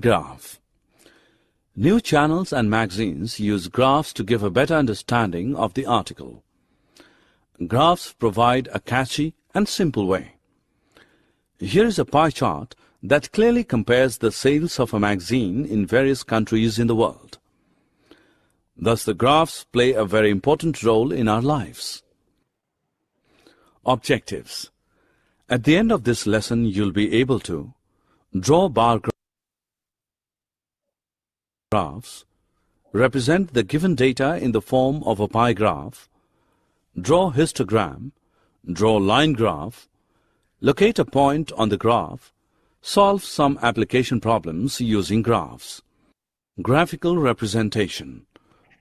Graph. New channels and magazines use graphs to give a better understanding of the article. Graphs provide a catchy and simple way. Here is a pie chart that clearly compares the sales of a magazine in various countries in the world. Thus, the graphs play a very important role in our lives. Objectives. At the end of this lesson, you'll be able to draw bar graphs, represent the given data in the form of a pie graph, draw histogram, draw line graph, locate a point on the graph, solve some application problems using graphs. Graphical representation.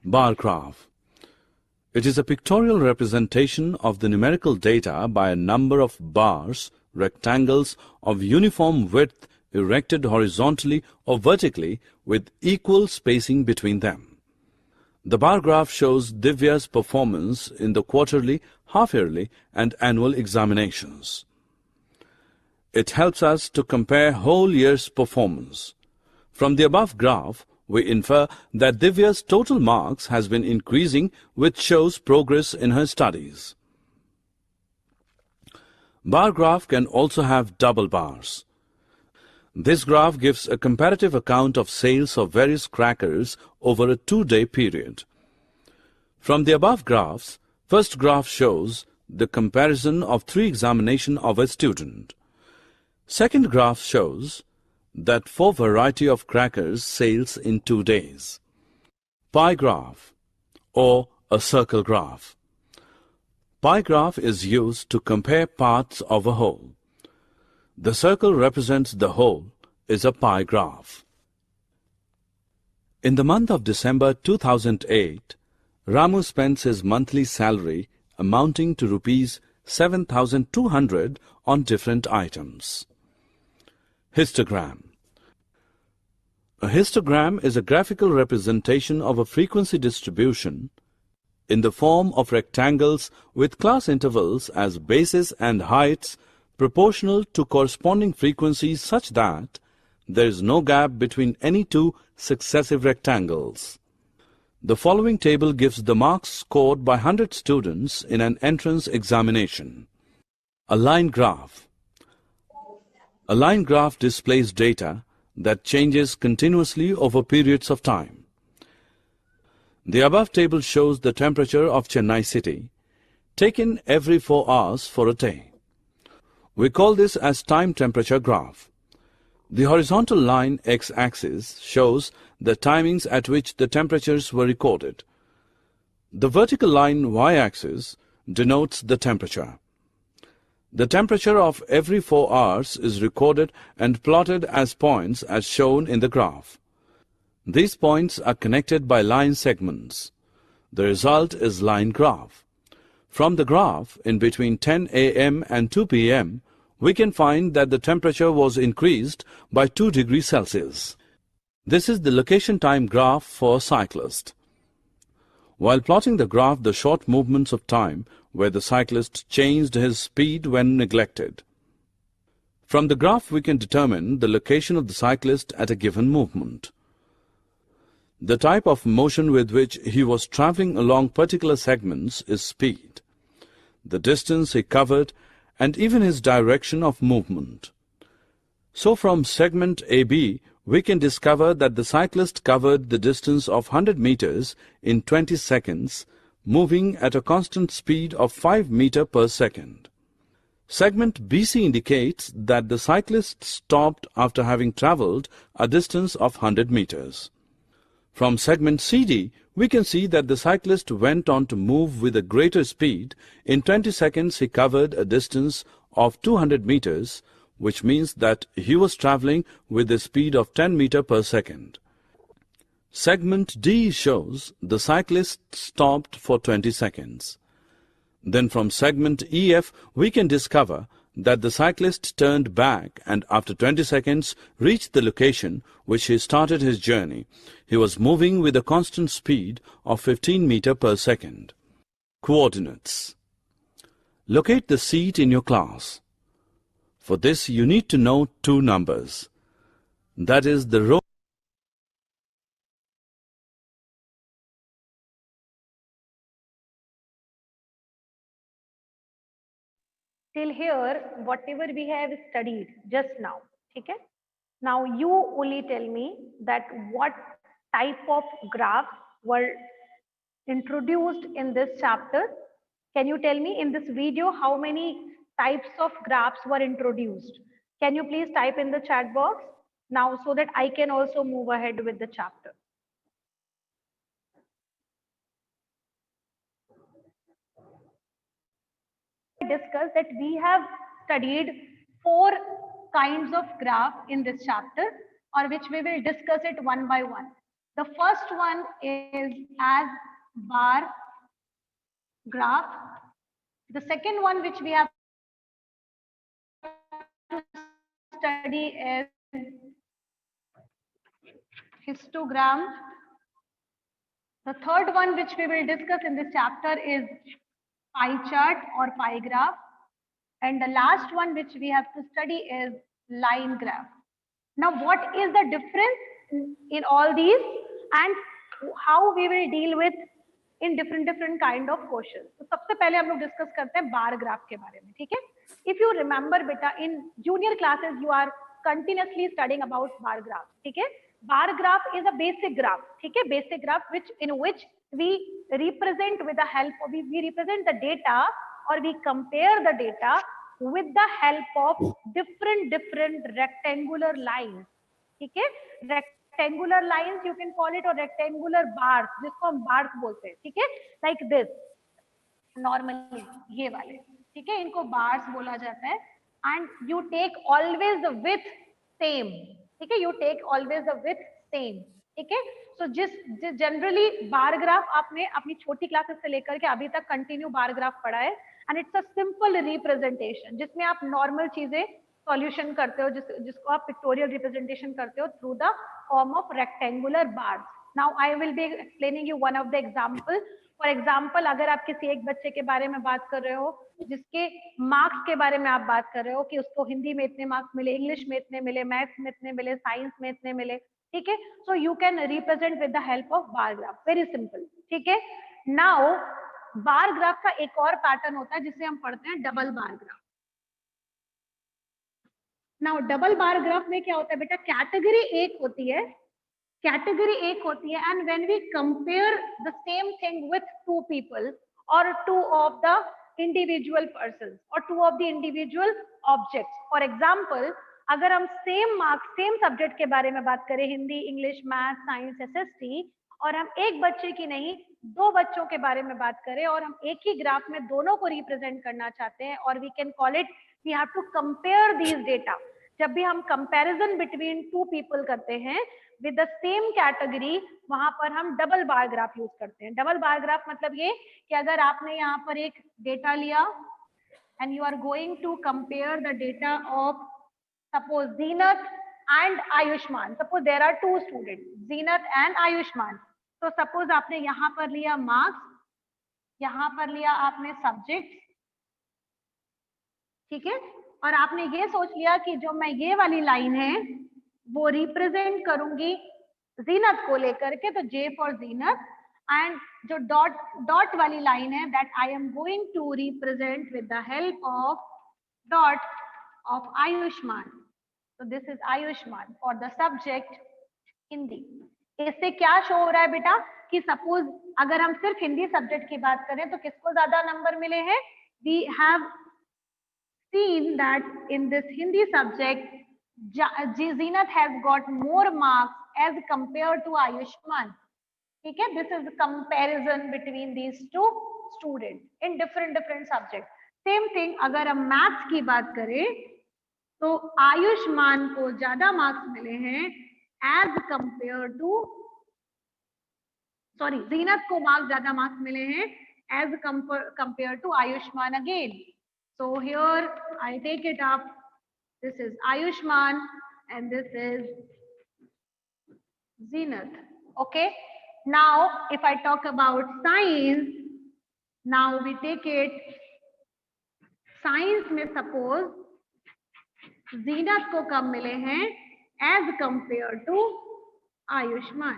Bar graph. It is a pictorial representation of the numerical data by a number of bars, rectangles of uniform width erected horizontally or vertically with equal spacing between them. The bar graph shows Divya's performance in the quarterly, half-yearly and annual examinations. It helps us to compare whole year's performance. From the above graph, we infer that Divya's total marks has been increasing, which shows progress in her studies. Bar graph can also have double bars. This graph gives a comparative account of sales of various crackers over a 2-day period. From the above graphs, first graph shows the comparison of 3 examinations of a student. Second graph shows that for variety of crackers sales in 2 days. Pie graph or a circle graph. Pie graph is used to compare parts of a whole. The circle represents the whole is a pie graph. In the month of December 2008, Ramu spends his monthly salary amounting to Rs 7,200 on different items. Histogram. A histogram is a graphical representation of a frequency distribution in the form of rectangles with class intervals as bases and heights proportional to corresponding frequencies such that there is no gap between any 2 successive rectangles. The following table gives the marks scored by 100 students in an entrance examination. A line graph. A line graph displays data that changes continuously over periods of time. The above table shows the temperature of Chennai city, taken every 4 hours for a day. We call this as time temperature graph. The horizontal line x-axis shows the timings at which the temperatures were recorded. The vertical line y-axis denotes the temperature. The temperature of every 4 hours is recorded and plotted as points as shown in the graph. These points are connected by line segments. The result is line graph. From the graph, in between 10 a.m. and 2 p.m., we can find that the temperature was increased by 2 degrees Celsius. This is the location time graph for a cyclist. While plotting the graph, the short movements of time where the cyclist changed his speed when neglected. From the graph we can determine the location of the cyclist at a given movement. The type of motion with which he was traveling along particular segments is speed, the distance he covered, and even his direction of movement. So from segment AB, we can discover that the cyclist covered the distance of 100 meters in 20 seconds, moving at a constant speed of 5 meters per second. Segment BC indicates that the cyclist stopped after having traveled a distance of 100 meters. From segment CD, we can see that the cyclist went on to move with a greater speed. In 20 seconds, he covered a distance of 200 meters, which means that he was traveling with a speed of 10 meters per second. Segment D shows the cyclist stopped for 20 seconds. Then from segment EF, we can discover that the cyclist turned back and after 20 seconds reached the location which he started his journey. He was moving with a constant speed of 15 meters per second. Coordinates. Locate the seat in your class. For this, you need to know 2 numbers. That is the row till here whatever we have studied just now. ठीक है, now you only tell me that what type of graphs were introduced in this chapter. Can you tell me in this video how many types of graphs were introduced? Can you please type in the chat box now so that I can also move ahead with the chapter? Discuss that we have studied 4 kinds of graph in this chapter, or which we will discuss it one by one. The first one is as bar graph. The second one which we have to study is histogram. The third one which we will discuss in this chapter is pie chart or pie graph. And the last one which we have to study is line graph. Now, what is the difference in all these and how we will deal with in different kind of questions? तो सबसे पहले हम लोग discuss करते हैं bar graph के बारे में, ठीक है? If you remember बेटा, in junior classes you are continuously studying about bar graph, ठीक है? Bar graph is a basic graph, ठीक है? Basic graph in which we represent with the help of we represent the data or we compare the data with the help of different rectangular lines, ठीक है? Rectangular lines you can call it, or rectangular bars जिसको हम bars बोलते हैं, ठीक है? Like this, normally ये वाले, ठीक है? इनको bars बोला जाता है. And you take always the width same, ठीक है? You take always the width same, ठीक है? So जिस जनरली बार ग्राफ आपने अपनी छोटी क्लासेस से लेकर के अभी तक कंटिन्यू बार ग्राफ पढ़ा है, and it's a simple representation जिसमें आप नॉर्मल चीजें सॉल्यूशन करते हो, जिसको आप पिक्टोरियल रिप्रेजेंटेशन करते हो through the form of rectangular bars. Now I will be explaining you one of the example. For example, अगर आप किसी एक बच्चे के बारे में बात कर रहे हो जिसके मार्क्स के बारे में आप बात कर रहे हो कि उसको हिंदी में इतने मार्क्स मिले, इंग्लिश में इतने मिले, मैथ्स में इतने मिले, साइंस में इतने मिले, ठीक है? So you can represent with the help of bar graph. Very simple, ठीक है? नाउ बार ग्राफ का एक और पैटर्न होता है जिसे हम पढ़ते हैं double bar graph. Now double bar graph में क्या होता है बेटा, कैटेगरी एक होती है, कैटेगरी एक होती है, and when we compare the same thing with two people और two of the individual person और two of the individual objects. For example, अगर हम सेम मार्क्स सेम सब्जेक्ट के बारे में बात करें, Hindi, English, math, science, SST, और हम एक बच्चे की नहीं 2 बच्चों के बारे में बात करें और हम एक ही ग्राफ में दोनों को रिप्रेजेंट करना चाहते हैं, और we can call it we have to compare these data. जब भी हम कंपैरिजन बिटवीन 2 पीपल करते हैं विद द सेम कैटेगरी, वहां पर हम डबल बार ग्राफ यूज करते हैं. डबल बार ग्राफ मतलब ये कि अगर आपने यहाँ पर एक डेटा लिया and you are going to compare the data of suppose Zenith and Ayushman. Suppose there are 2 students, Zenith and Ayushman. So suppose आपने यहाँ पर लिया marks, यहाँ पर लिया आपने subjects, ठीक है? और आपने ये सोच लिया कि जो मैं ये वाली लाइन है वो रिप्रेजेंट करूंगी Zenith को लेकर के, तो J for Zenith, एंड जो डॉट वाली लाइन है that I am going to represent with the help of dot of Ayushman. So this is Ayushman for the subject Hindi. इससे क्या शो हो रहा है बेटा कि सपोज अगर हम सिर्फ हिंदी सब्जेक्ट की बात करें तो किसको ज्यादा नंबर मिले हैं? We have seen that in this Hindi subject, Zenith has got more marks as compared to Ayushman. ठीक है? This is the comparison between these two students in different subjects. Same thing अगर हम maths की बात करें तो आयुष्मान को ज्यादा मार्क्स मिले हैं as compare to, sorry, Zeenat को ज्यादा मार्क्स मिले हैं as compare to Ayushman again. So here I take it up, this is Ayushman and this is Zeenat. Okay, now if I talk about science, now we take it, science में suppose Zenith को कम मिले हैं as compared to Ayushman.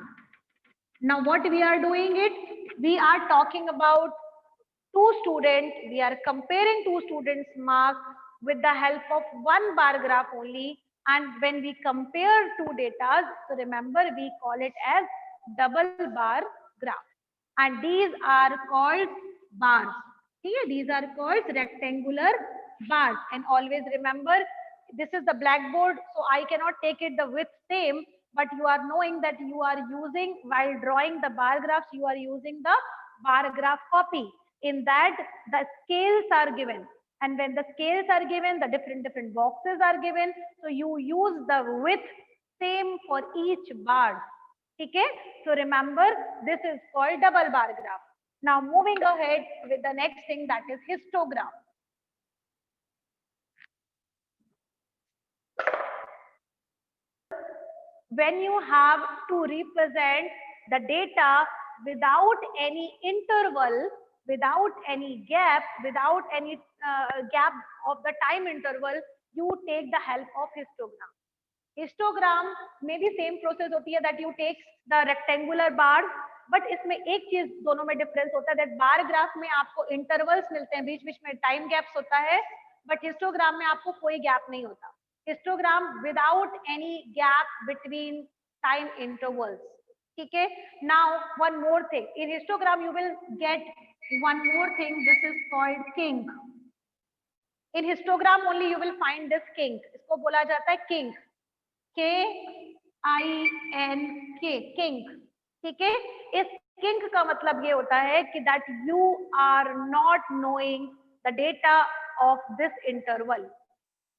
Now what we are doing it? We are talking about 2 students. We are comparing 2 students' marks with the help of one bar graph only, and when we compare two data, so remember we call it as double bar graph, and these are called bars. Okay, these are called rectangular bars, and always remember this is the blackboard, so I cannot take it the width same, but you are knowing that you are using, while drawing the bar graphs, you are using the bar graph copy. In that the scales are given, and when the scales are given, the different boxes are given, so you use the width same for each bar. Okay, so remember this is called double bar graph. Now moving ahead with the next thing, that is histogram. When you have to represent the data without any interval, without any gap, without any gap of the time interval, you take the help of histogram. Histogram में भी same process होती है, that you take the rectangular bar, but इसमें एक चीज दोनों में difference होता है, दैट बार ग्राफ में आपको इंटरवल्स मिलते हैं, बीच बीच में टाइम गैप्स होता है, बट हिस्टोग्राम में आपको कोई गैप नहीं होता. Histogram without any gap between time intervals. ठीक है. Now one more thing, in histogram you will get one more thing, this is called kink. In histogram only you will find this kink. इसको बोला जाता है kink, K-I-N-K, kink. ठीक है. इस kink का मतलब ये होता है कि that you are not knowing the data of this interval.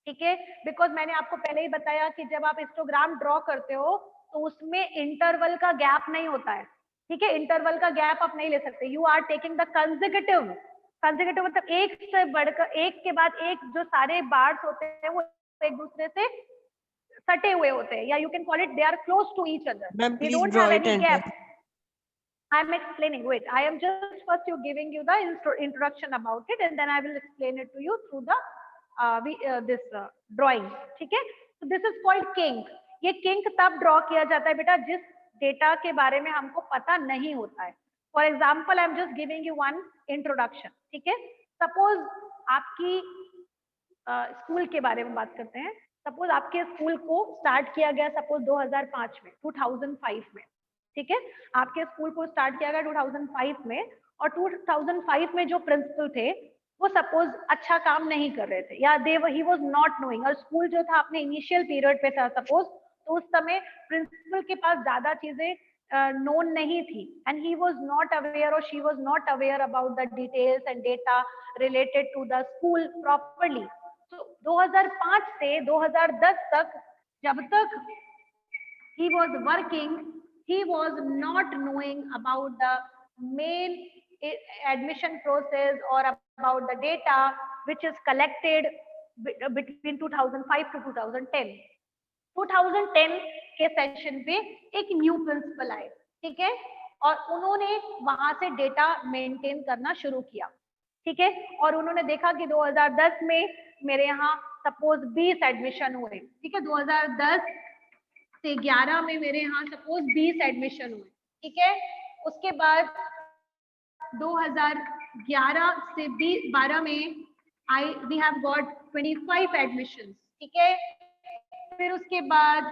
ठीक है. बिकॉज मैंने आपको पहले ही बताया कि जब आप हिस्टोग्राम ड्रॉ करते हो तो उसमें इंटरवल का गैप नहीं होता है. ठीक है. इंटरवल का गैप आप नहीं ले सकते. You are taking the consecutive. Consecutive मतलब एक से बढ़कर एक के बाद एक, जो सारे बार्स होते हैं वो एक दूसरे से सटे हुए होते हैं, या you can call it they are close to each other. They don't have any gap. I am explaining. Wait, I am just first giving you the introduction about it, and then I will explain it to you through the this drawing. ठीक है. So this is called kink. ये kink तब draw किया जाता है बेटा जिस data के बारे में हमको पता नहीं होता है. For example, I am just giving you one introduction. ठीक है. Suppose आपकी स्कूल के बारे में बात करते हैं. सपोज आपके स्कूल को स्टार्ट किया गया सपोज 2005 में, 2005 में. ठीक है. आपके स्कूल को स्टार्ट किया गया 2005 में, और 2005 में जो प्रिंसिपल थे वो सपोज अच्छा काम नहीं कर रहे थे, या ही वाज नॉट नोइंग. और स्कूल जो था अपने इनिशियल पीरियड पे था सपोज, तो उस समय प्रिंसिपल के पास ज्यादा चीजें नोन नहीं थी, and he was not aware और she was not aware about the details and data related to the school properly. 2005 से 2010 तक जब तक he was working, he was not knowing about the main admission process or about the data which is collected between 2005 to 2010. 2010 के session पे एक new principal आए. ठीक है. और उन्होंने वहां से डेटा मेंटेन करना शुरू किया. ठीक है. और उन्होंने देखा कि 2010 में मेरे यहाँ सपोज 20 एडमिशन हुए. ठीक है. 2010 से 11 में मेरे यहाँ सपोज 20 एडमिशन हुए. ठीक है. उसके बाद 2011 से 12 में वी हैव गॉट 25 एडमिशन. ठीक है. फिर उसके बाद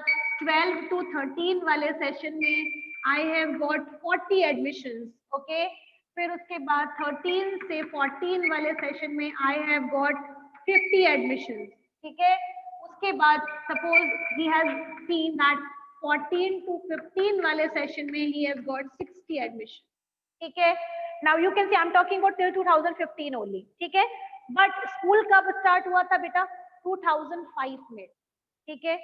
12 to 13 वाले सेशन में I have got 40 admission. Okay. फिर उसके बाद 13 से 14 वाले सेशन में आई हैव गॉट 50 एडमिशन. ठीक है. उसके बाद suppose he has seen that 14 to 15 वाले सेशन में ही हैज गॉट 60 एडमिशन. ठीक है. Now you can see I am talking about till 2015 only. ठीक है. बट स्कूल कब स्टार्ट हुआ था बेटा? 2005 में. ठीक है.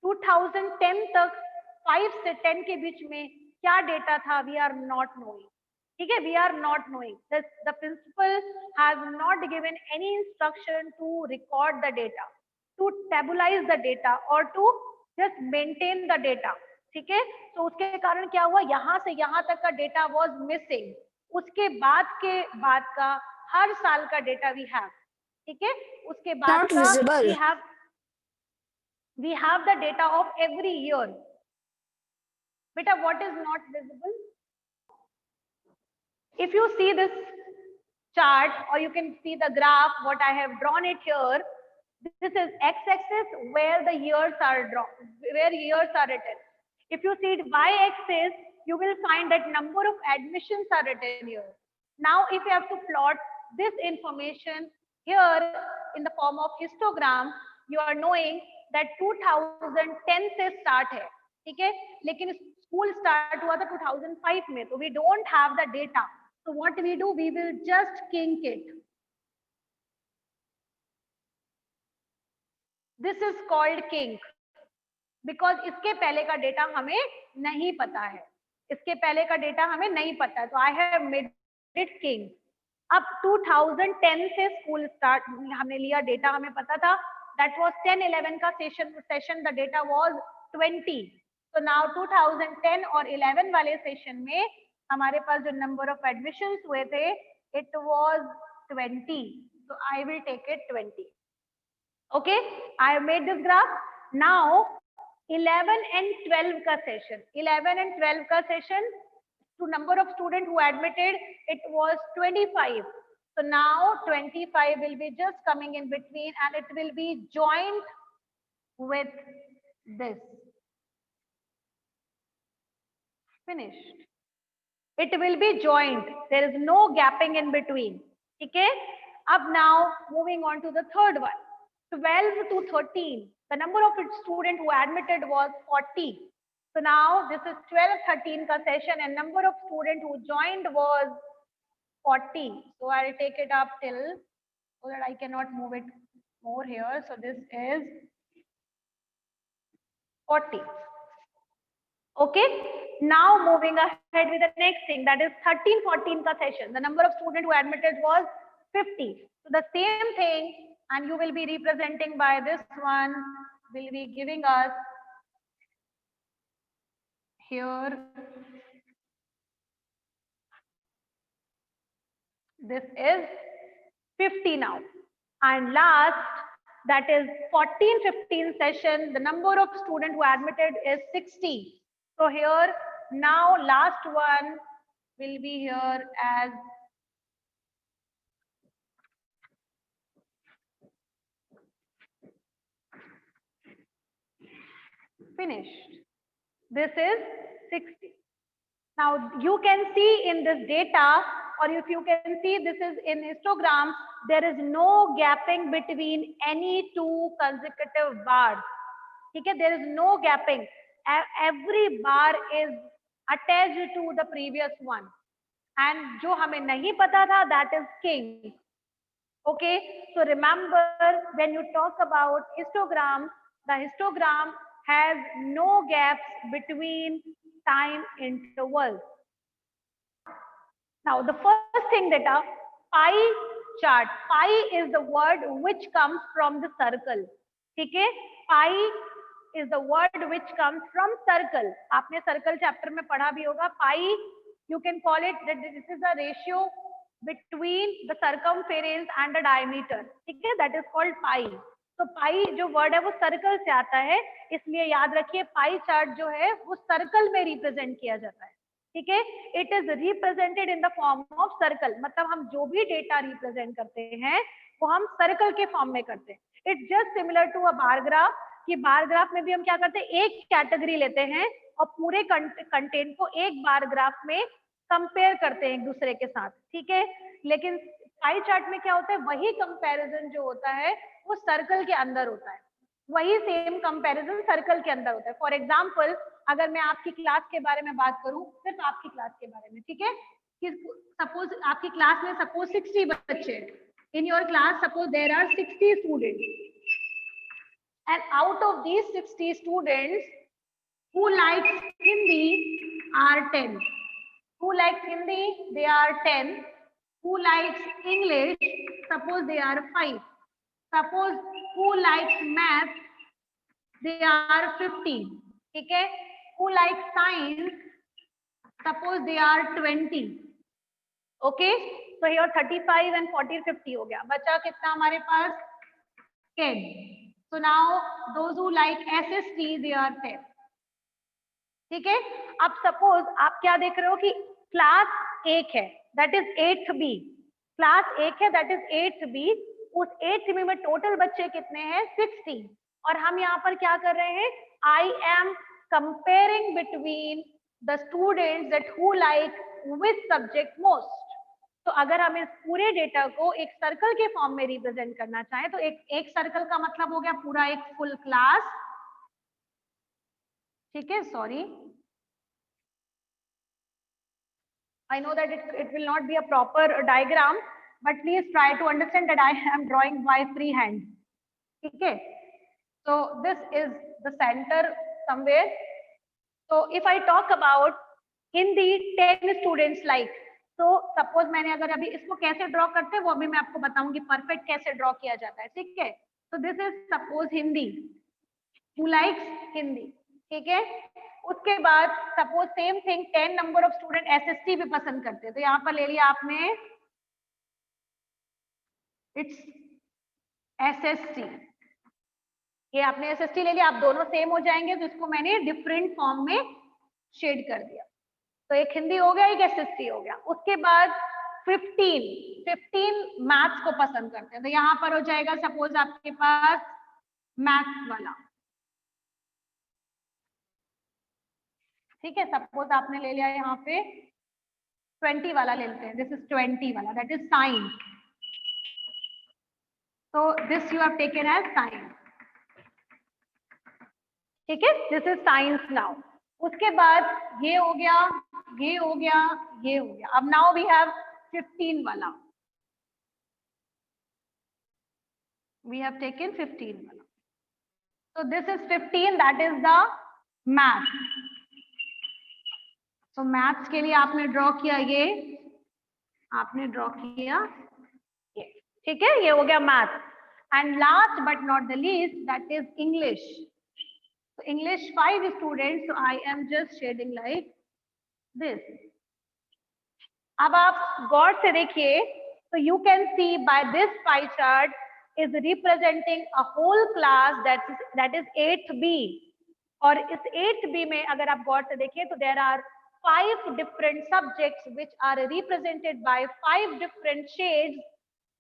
2010 तक 5 से 10 के बीच में क्या डेटा था? We are not knowing. ठीक है. We are not knowing. The principal has not given any instruction to record the data, to tabulate the data और to just maintain the data. ठीक है. तो उसके कारण क्या हुआ? यहाँ से यहाँ तक का डेटा वाज मिसिंग. उसके बाद का हर साल का डेटा वी हैव. ठीक है. उसके बाद का we have the data of every year. Beta, what is not visible? If you see this chart or you can see the graph, what I have drawn it here, This is x-axis where the years are drawn, where years are written. If you see y-axis, you will find that number of admissions are written here. Now if you have to plot this information here in the form of histogram, you are knowing that 2010 से start है, ठीक है, लेकिन school start हुआ था 2005 में, तो we don't have the data. So what we do, we will just kink it. This is called kink. Because इसके पहले का डेटा हमें नहीं पता है, इसके पहले का डेटा हमें नहीं पता है, तो I have made it king. अब 2010 से स्कूल स्टार्ट हमने लिया, डेटा हमें पता था, दैट वाज 10-11 का सेशन द डेटा वाज 20. तो नाउ 2010 और 11 वाले सेशन में हमारे पास जो नंबर ऑफ एडमिशंस हुए थे, it was 20. so I will take it 20. Okay, I have made this graph. Now 11 and 12 का सेशन, 11 and 12 का session, to number of student who admitted, it was 25. So now 25 will be just coming in between and it will be joined with this. Finished. It will be joined. There is no gapping in between. Okay. Up now moving on to the third one. 12 to 13. The number of students who admitted was 40. So now this is 12-13 ka session and number of students who joined was 40. So I'll take it up till so that I cannot move it more here. So this is 40. Okay. Now moving ahead with the next thing, that is 13-14 ka session. The number of students who admitted was 50. So the same thing, and you will be representing by this one, will be giving us here, this is 50 now. And last, that is 14-15 session, the number of students who admitted is 60. So here, now last one will be here as finished. This is 60. Now you can see in this data, or if you can see this is in histograms, there is no gapping between any two consecutive bars. Okay, there is no gapping. Every bar is attached to the previous one. And जो हमें नहीं पता था, that is king. Okay, so remember when you talk about histogram, the histogram has no gaps between time intervals. Now the first thing that a pie chart, pie is the word which comes from the circle. Okay, pie is the word which comes from circle. आपने circle chapter में पढ़ा भी होगा. Pie, you can call it that this is a ratio between the circumference and the diameter. ठीक है, that is called pie. तो पाई जो word है वो सर्कल से आता है, इसलिए याद रखिए पाई चार्ट जो है वो सर्कल में रिप्रेजेंट किया जाता है. ठीक है, it is represented in the form of circle. मतलब हम जो भी डेटा रिप्रेजेंट करते हैं वो हम सर्कल के फॉर्म में करते हैं. It's just similar to a bar graph, कि बार ग्राफ में भी हम क्या करते हैं, एक कैटेगरी लेते हैं और पूरे कंटेंट को एक बार ग्राफ में कंपेयर करते हैं एक दूसरे के साथ. ठीक है, लेकिन पाई चार्ट में क्या होता है, वही कंपैरिजन जो होता है वो सर्कल के अंदर होता है, वही सेम कंपैरिजन सर्कल के अंदर होता है. फॉर एग्जांपल, अगर मैं आपकी क्लास के बारे में बात करूं, सिर्फ आपकी क्लास के बारे में, ठीक है, कि सपोज आपकी क्लास में सपोज 60 बच्चे, in your class suppose there are 60 students, and out of these 60 students who likes Hindi are 10. Who likes Hindi? They are 10. Who likes English? Suppose they are 5. Suppose who likes math? They are 15. ठीक है? Who likes science? Suppose they are 20. Okay? So here 35 and 40, 50 हो गया. बचा कितना हमारे पास? 10. So now those who like SST, they are 10. ठीक है, अब सपोज आप क्या देख रहे हो कि क्लास 1 है, that is 8th B, class 1 है दैट इज 8th B, उस 8th में टोटल बच्चे कितने हैं 60, और हम यहाँ पर क्या कर रहे हैं, I am comparing between the students that who like which subject most. तो अगर हम इस पूरे डेटा को एक सर्कल के फॉर्म में रिप्रेजेंट करना चाहें तो एक सर्कल का मतलब हो गया पूरा एक फुल क्लास, ठीक है, sorry I know that it will not be a proper diagram, but please try to understand that I am drawing by free hand. Okay, so this is the center somewhere. So if I talk about Hindi 10 students like, तो suppose मैंने अगर अभी इसको कैसे draw करते हैं वो अभी मैं आपको बताऊंगी परफेक्ट कैसे ड्रॉ किया जाता है, ठीक है। तो this is suppose Hindi, who likes Hindi, ठीक है। उसके बाद suppose same thing 10 number of student SST भी पसंद करते हैं, तो यहाँ पर ले लिया आपने इट्स एसएसटी, ये आपने एसएसटी ले लिया, आप दोनों सेम हो जाएंगे, तो इसको मैंने डिफरेंट फॉर्म में शेड कर दिया। तो एक हिंदी हो गया, एक एसएसटी हो गया। उसके बाद 15 मैथ्स को पसंद करते हैं, तो यहाँ पर हो जाएगा सपोज आपके पास मैथ्स वाला, ठीक है। सपोज आपने ले लिया यहाँ पे 20 वाला ले लेते हैं, दिस इज 20 वाला, दैट इज साइंस, तो this you have taken as science, ठीक है, दिस इज साइंस नाउ। उसके बाद ये हो गया, ये हो गया, ये हो गया। अब नाउ वी हैव 15 वाला, वी हैव टेकन 15 वाला, so this is 15, that is the math। so maths के लिए आपने ड्रॉ किया ये, आपने ड्रॉ किया ये, ठीक है, ये हो गया math. And last but not the least that is English. so English 5 students, so I am just shading like this। अब आप गौर से देखिए, तो you can see by this pie chart is representing a whole class that is 8th B, और इस 8th B में अगर आप गौर से देखिए तो there are 5 different subjects which are represented by 5 different shades,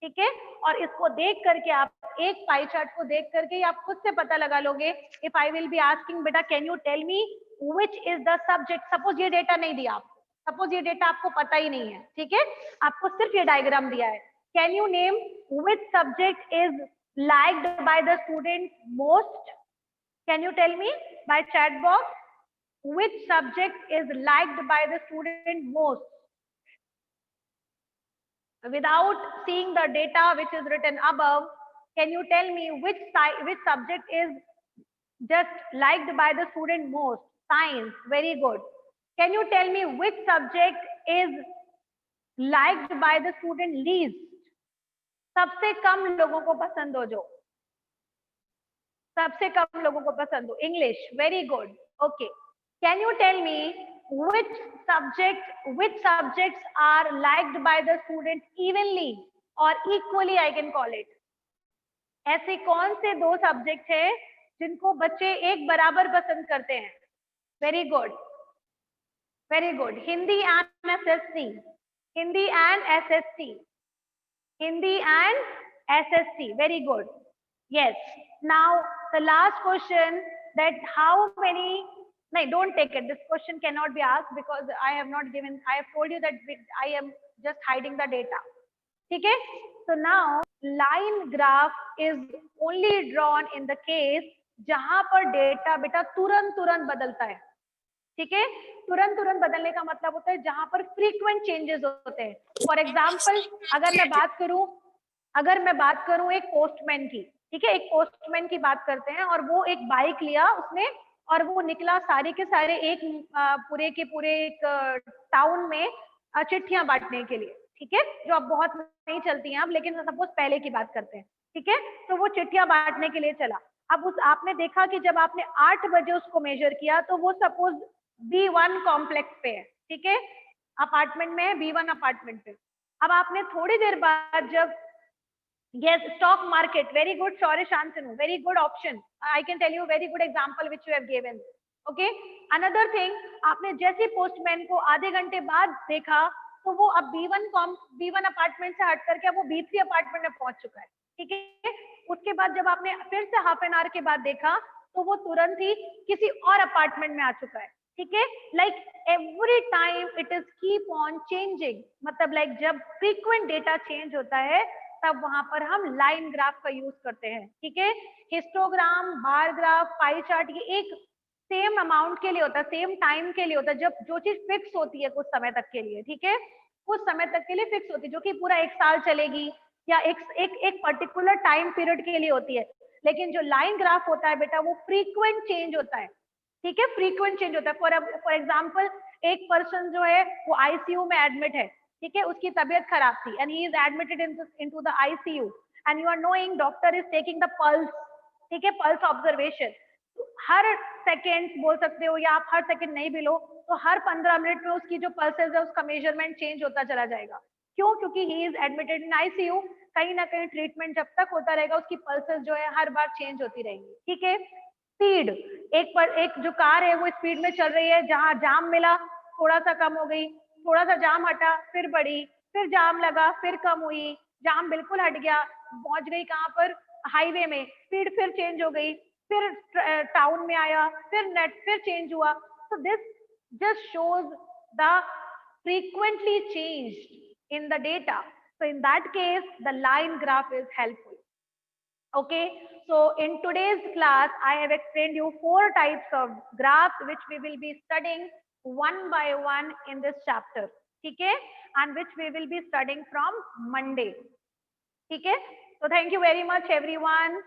ठीक है। और इसको देख करके आप एक पाई चार्ट को देख करके आप खुद से पता लगा लोगे। If I will be asking बेटा can you tell me which is the subject, suppose ये डेटा नहीं दिया आपको, सपोज ये डेटा आपको पता ही नहीं है, ठीक है, आपको सिर्फ ये डायग्राम दिया है, can you name which subject is liked by the student most, can you tell me by chat box which subject is liked by the student most without seeing the data which is written above, can you tell me which subject is just liked by the student most? Science, very good. Can you tell me which subject is liked by the student least? सबसे कम लोगों को पसंद हो, जो सबसे कम लोगों को पसंद हो, English, very good. Okay, can you tell me which subjects are liked by the student evenly or equally, I can call it। ऐसे कौन से दो सब्जेक्ट है जिनको बच्चे एक बराबर पसंद करते हैं? Very good, very good. Hindi and SST, Hindi and SST, Hindi and SST, very good, yes। now the last question, that how many, no, don't take it, this question cannot be asked because I have not given, I have told you that I am just hiding the data, ठीक है। so now line graph is only drawn in the case जहां पर data बेटा तुरंत बदलता है, ठीक है। तुरंत बदलने का मतलब होता है जहां पर फ्रीक्वेंट चेंजेस होते हैं। फॉर एग्जाम्पल अगर मैं बात करूं एक पोस्टमैन की, ठीक है, एक पोस्टमैन की बात करते हैं, और वो एक बाइक लिया उसने और वो निकला सारे के सारे एक पूरे के पूरे एक टाउन में चिट्ठियां बांटने के लिए, ठीक है, जो अब बहुत नहीं चलती हैं अब, लेकिन सपोज पहले की बात करते हैं, ठीक है। तो वो चिट्ठियां बांटने के लिए चला। अब आपने देखा कि जब आपने 8 बजे उसको मेजर किया तो वो सपोज B1 कॉम्प्लेक्स पे है, ठीक है, अपार्टमेंट में है, B1 अपार्टमेंट पे। अब आपने थोड़ी देर बाद जब yes, stock market, very good, Shaurish Shantanu, very good option, I can tell you very good example which you have given, okay। another thing, आपने जैसे पोस्टमैन को आधे घंटे बाद देखा तो वो अब B1 अपार्टमेंट से हट करके वो B3 अपार्टमेंट में पहुंच चुका है, ठीक है। उसके बाद जब आपने फिर से हाफ एन आवर के बाद देखा तो वो तुरंत ही किसी और अपार्टमेंट में आ चुका है, ठीक है। Like every time it is keep on changing, मतलब लाइक जब फ्रीक्वेंट डेटा चेंज होता है तब वहां पर हम लाइन ग्राफ का यूज करते हैं, ठीक है। Histogram, bar graph, pie chart, ये एक सेम अमाउंट के लिए होता है, सेम टाइम के लिए होता है, जब जो चीज फिक्स होती है कुछ समय तक के लिए, ठीक है, कुछ समय तक के लिए फिक्स होती है, जो कि पूरा 1 साल चलेगी या एक पर्टिकुलर टाइम पीरियड के लिए होती है। लेकिन जो लाइन ग्राफ होता है बेटा वो फ्रीक्वेंट चेंज होता है, ठीक है, फ्रीक्वेंट चेंज होता है। फॉर एग्जाम्पल एक पर्सन जो है वो आईसीयू में एडमिट है, ठीक है, उसकी तबीयत खराब थी and he is admitted into the ICU and you are knowing doctor is taking the pulse, ठीक है, पल्स ऑब्जर्वेशन। हर सेकेंड बोल सकते हो या आप हर सेकेंड नहीं भी लो तो हर 15 मिनट में उसकी जो पल्सेस है उसका मेजरमेंट चेंज होता चला जाएगा। क्यों? क्योंकि ही इज एडमिटेड इन आईसीयू, कहीं ना कहीं ट्रीटमेंट जब तक होता रहेगा उसकी पल्सेस जो है हर बार चेंज होती रहेंगी, ठीक है। स्पीड, एक जो कार है वो स्पीड में चल रही है, जहां जाम मिला थोड़ा सा कम हो गई, थोड़ा सा जाम हटा फिर बढ़ी, फिर जाम लगा फिर कम हुई, जाम बिल्कुल हट गया, पहुंच गई कहां पर, हाईवे में, स्पीड फिर चेंज हो गई, फिर टाउन में आया, फिर नेट फिर चेंज हुआ। so this just shows the frequently changed in the data. So in that case the line graph is helpful. Okay, so in today's class I have explained you 4 types of graphs which we will be studying one by one in this chapter, okay, and which we will be studying from Monday, okay. So thank you very much everyone.